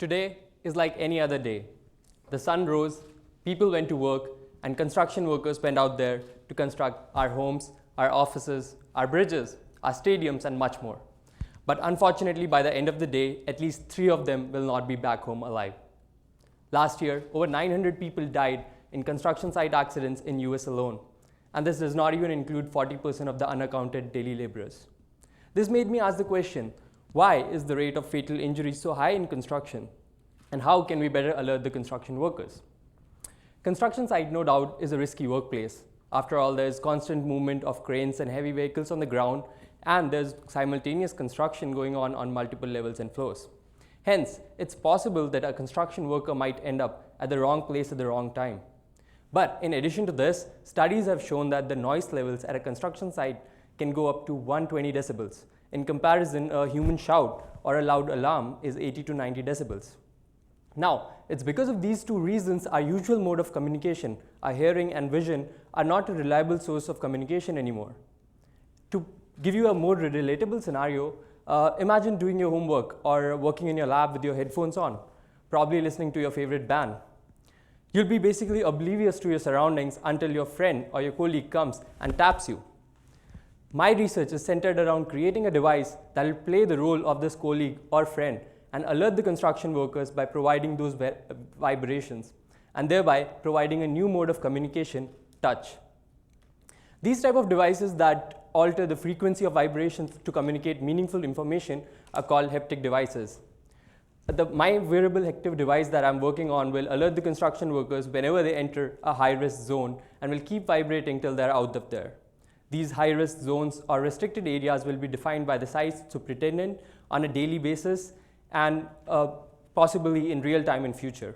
Today is like any other day. The sun rose, people went to work, and construction workers went out there to construct our homes, our offices, our bridges, our stadiums, and much more. But unfortunately, by the end of the day, at least 3 of them will not be back home alive. Last year, over 900 people died in construction site accidents in US alone. And this does not even include 40% of the unaccounted daily laborers. This made me ask the question, why is the rate of fatal injuries so high in construction? And how can we better alert the construction workers? Construction site, no doubt, is a risky workplace. After all, there is constant movement of cranes and heavy vehicles on the ground, and there's simultaneous construction going on multiple levels and floors. Hence, it's possible that a construction worker might end up at the wrong place at the wrong time. But in addition to this, studies have shown that the noise levels at a construction site can go up to 120 decibels. In comparison, a human shout or a loud alarm is 80 to 90 decibels. Now, it's because of these 2 reasons our usual mode of communication, our hearing and vision, are not a reliable source of communication anymore. To give you a more relatable scenario, imagine doing your homework or working in your lab with your headphones on, probably listening to your favorite band. You'll be basically oblivious to your surroundings until your friend or your colleague comes and taps you. My research is centered around creating a device that will play the role of this colleague or friend and alert the construction workers by providing those vibrations, and thereby providing a new mode of communication, touch. These type of devices that alter the frequency of vibrations to communicate meaningful information are called haptic devices. My wearable haptic device that I'm working on will alert the construction workers whenever they enter a high-risk zone and will keep vibrating till they're out of there. These high-risk zones or restricted areas will be defined by the site superintendent on a daily basis and possibly in real time in future.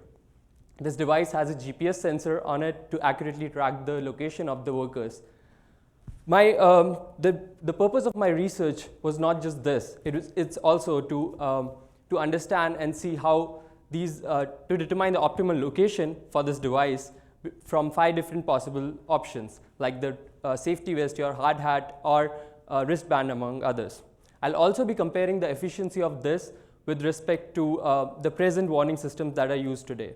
This device has a GPS sensor on it to accurately track the location of the workers. The purpose of my research was not just this. It's also to understand and see how to determine the optimal location for this device from 5 different possible options, like the safety vest, your hard hat, or wristband, among others. I'll also be comparing the efficiency of this with respect to the present warning systems that are used today.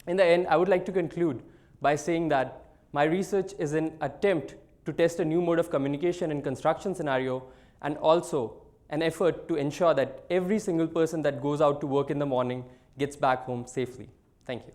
In the end, I would like to conclude by saying that my research is an attempt to test a new mode of communication in construction scenario, and also an effort to ensure that every single person that goes out to work in the morning gets back home safely. Thank you.